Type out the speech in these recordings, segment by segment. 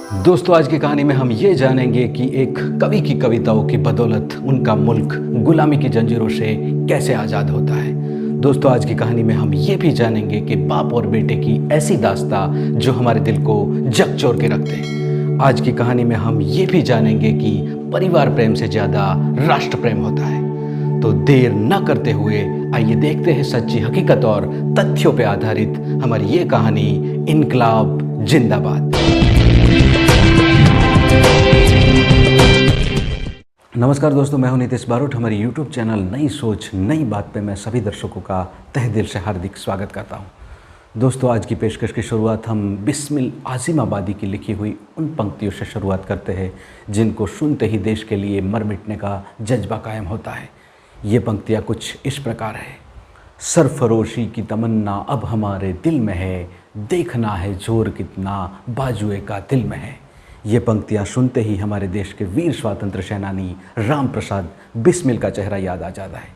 दोस्तों, आज की कहानी में हम ये जानेंगे कि एक कवि की कविताओं की बदौलत उनका मुल्क गुलामी की जंजीरों से कैसे आज़ाद होता है। दोस्तों, आज की कहानी में हम ये भी जानेंगे कि बाप और बेटे की ऐसी दास्तां जो हमारे दिल को झकझोर के रख दे। आज की कहानी में हम ये भी जानेंगे कि परिवार प्रेम से ज़्यादा राष्ट्र प्रेम होता है। तो देर न करते हुए आइए देखते हैं सच्ची हकीकत और तथ्यों पर आधारित हमारी ये कहानी, इनकलाब जिंदाबाद। नमस्कार दोस्तों, मैं हूं नीतीश बारोट। हमारी YouTube चैनल नई सोच नई बात पे मैं सभी दर्शकों का तहे दिल से हार्दिक स्वागत करता हूं। दोस्तों, आज की पेशकश की शुरुआत हम बिस्मिल आज़िमाबादी की लिखी हुई उन पंक्तियों से शुरुआत करते हैं जिनको सुनते ही देश के लिए मर मिटने का जज्बा कायम होता है। ये पंक्तियाँ कुछ इस प्रकार है। सरफरोशी की तमन्ना अब हमारे दिल में है, देखना है जोर कितना बाजुए का दिल में है। ये पंक्तियाँ सुनते ही हमारे देश के वीर स्वातंत्र सेनानी राम प्रसाद बिस्मिल का चेहरा याद आ जाता है।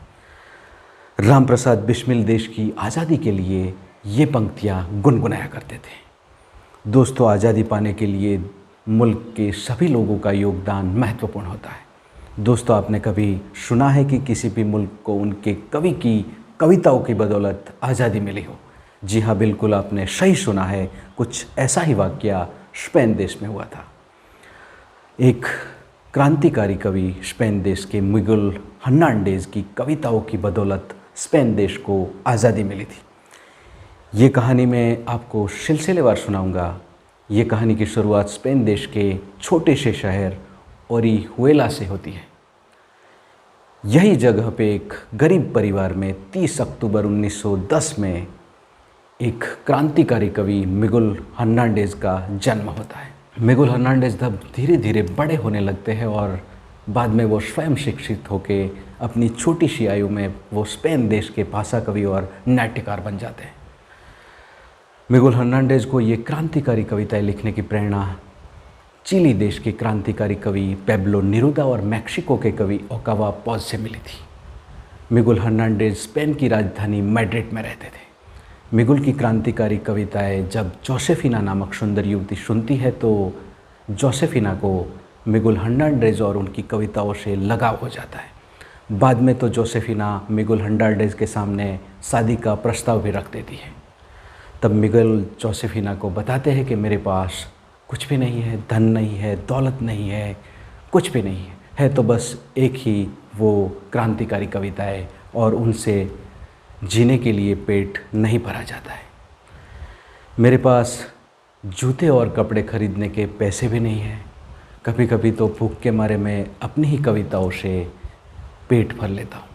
राम प्रसाद बिस्मिल देश की आज़ादी के लिए ये पंक्तियाँ गुनगुनाया करते थे। दोस्तों, आज़ादी पाने के लिए मुल्क के सभी लोगों का योगदान महत्वपूर्ण होता है। दोस्तों, आपने कभी सुना है कि किसी भी मुल्क को उनके कवि की कविताओं की बदौलत आज़ादी मिली हो? जी हाँ, बिल्कुल आपने सही सुना है। कुछ ऐसा ही वाक़या स्पेन देश में हुआ था। एक क्रांतिकारी कवि स्पेन देश के मिगुल हर्नांडेज़ की कविताओं की बदौलत स्पेन देश को आज़ादी मिली थी। ये कहानी मैं आपको सिलसिलेवार सुनाऊंगा। ये कहानी की शुरुआत स्पेन देश के छोटे से शहर ओरिहुएला से होती है। यही जगह पे एक गरीब परिवार में 30 अक्टूबर 1910 में एक क्रांतिकारी कवि मिगुल हर्नांडेज़ का जन्म होता है। मिगुल हर्नांडेज़ तब धीरे धीरे बड़े होने लगते हैं और बाद में वो स्वयं शिक्षित होके अपनी छोटी सी आयु में वो स्पेन देश के भाषा कवि और नाट्यकार बन जाते हैं। मिगुल हर्नांडेज़ को ये क्रांतिकारी कविताएं लिखने की प्रेरणा चिली देश के क्रांतिकारी कवि पेब्लो नेरुदा और मैक्सिको के कवि ओकावा पॉज से मिली थी। मिगुल हर्नांडेज़ स्पेन की राजधानी मैड्रिड में रहते थे। मिगुल की क्रांतिकारी कविताएं जब जोसेफिना नामक सुंदर युवती सुनती है तो जोसेफिना को मिगुल हर्नांडेज़ और उनकी कविताओं से लगाव हो जाता है। बाद में तो जोसेफिना मिगुल हर्नांडेज़ के सामने शादी का प्रस्ताव भी रख देती है। तब मिगुल जोसेफिना को बताते हैं कि मेरे पास कुछ भी नहीं है, धन नहीं है, दौलत नहीं है, कुछ भी नहीं है तो बस एक ही वो क्रांतिकारी कविताएं, और उनसे जीने के लिए पेट नहीं भरा जाता है। मेरे पास जूते और कपड़े खरीदने के पैसे भी नहीं हैं। कभी कभी तो भूख के मारे मैं अपनी ही कविताओं से पेट भर लेता हूँ।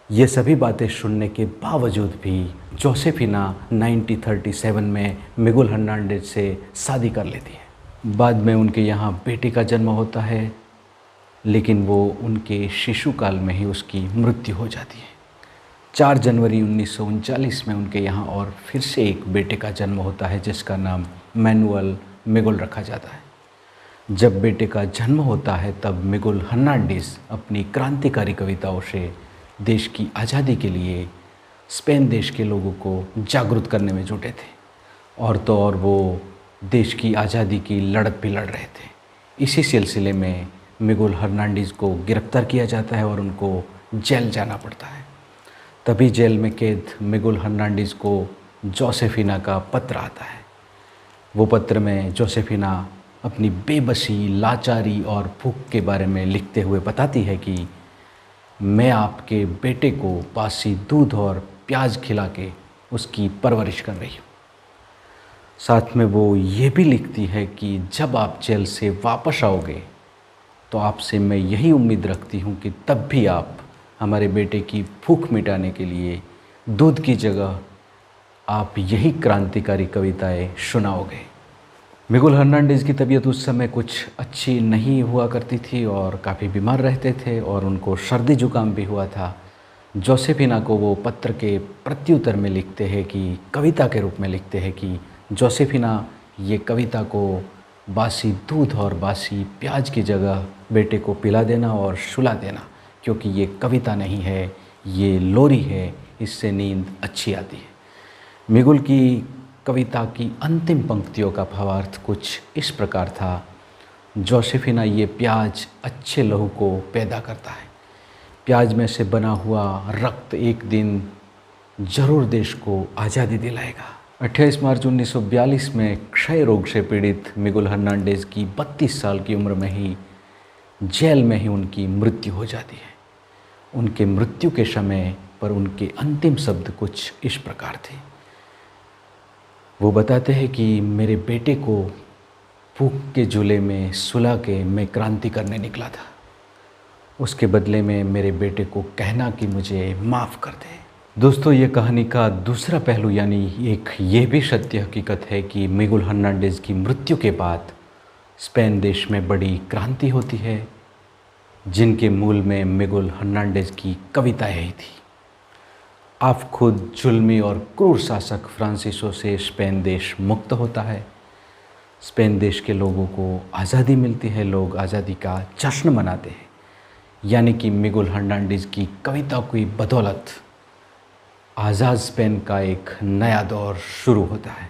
ये सभी बातें सुनने के बावजूद भी जोसेफिना 1937 में मिगुल हर्नांडेज़ से शादी कर लेती है। बाद में उनके यहाँ बेटे का जन्म होता है, लेकिन वो उनके शिशुकाल में ही उसकी मृत्यु हो जाती है। 4 जनवरी 1939 में उनके यहाँ और फिर से एक बेटे का जन्म होता है जिसका नाम मैनुअल मिगुल रखा जाता है। जब बेटे का जन्म होता है तब मिगुल हर्नांडेज़ अपनी क्रांतिकारी कविताओं से देश की आज़ादी के लिए स्पेन देश के लोगों को जागरूक करने में जुटे थे, और तो और वो देश की आज़ादी की लड़त भी लड़ रहे थे। इसी सिलसिले में मिगुल हर्नांडेज़ को गिरफ्तार किया जाता है और उनको जेल जाना पड़ता है। तभी जेल में कैद मिगुल हर्नांडेज़ को जोसेफिना का पत्र आता है। वो पत्र में जोसेफिना अपनी बेबसी, लाचारी और भूख के बारे में लिखते हुए बताती है कि मैं आपके बेटे को बासी दूध और प्याज खिला के उसकी परवरिश कर रही हूँ। साथ में वो ये भी लिखती है कि जब आप जेल से वापस आओगे तो आपसे मैं यही उम्मीद रखती हूँ कि तब भी आप हमारे बेटे की भूख मिटाने के लिए दूध की जगह आप यही क्रांतिकारी कविताएं सुनाओगे। मिगुल हर्नांडेज़ की तबीयत उस समय कुछ अच्छी नहीं हुआ करती थी और काफ़ी बीमार रहते थे और उनको सर्दी जुकाम भी हुआ था। जोसेफिना को वो पत्र के प्रत्युत्तर में लिखते हैं कि कविता के रूप में लिखते हैं कि जोसेफिना, ये कविता को बासी दूध और बासी प्याज की जगह बेटे को पिला देना और सुला देना, क्योंकि ये कविता नहीं है, ये लोरी है, इससे नींद अच्छी आती है। मिगुल की कविता की अंतिम पंक्तियों का भावार्थ कुछ इस प्रकार था। जोसेफिना, ये प्याज अच्छे लहू को पैदा करता है। प्याज में से बना हुआ रक्त एक दिन जरूर देश को आज़ादी दिलाएगा। 28 मार्च 1942 में क्षय रोग से पीड़ित मिगुल हर्नांडेज़ की 32 साल की उम्र में ही जेल में ही उनकी मृत्यु हो जाती है। उनके मृत्यु के समय पर उनके अंतिम शब्द कुछ इस प्रकार थे। वो बताते हैं कि मेरे बेटे को भूख के झूले में सुला के मैं क्रांति करने निकला था। उसके बदले में मेरे बेटे को कहना कि मुझे माफ़ कर दे। दोस्तों, ये कहानी का दूसरा पहलू यानी एक ये भी सत्य हकीकत है कि मिगुल हर्नांडेज़ की मृत्यु के बाद स्पेन देश में बड़ी क्रांति होती है, जिनके मूल में मिगुल हर्नांडेज़ की कविताएं ही थी। आप खुद जुल्मी और क्रूर शासक फ्रांसीसो से स्पेन देश मुक्त होता है। स्पेन देश के लोगों को आज़ादी मिलती है, लोग आज़ादी का जश्न मनाते हैं। यानी कि मिगुल हर्नांडेज़ की कविता की बदौलत आज़ाद स्पेन का एक नया दौर शुरू होता है।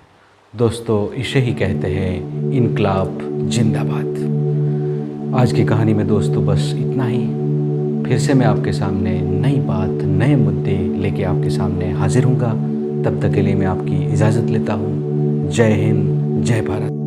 दोस्तों, इसे ही कहते हैं इनकलाब जिंदाबाद। आज की कहानी में दोस्तों बस इतना ही। फिर से मैं आपके सामने नई बात, नए मुद्दे लेके आपके सामने हाजिर हूँगा। तब तक के लिए मैं आपकी इजाज़त लेता हूँ। जय हिंद, जय भारत।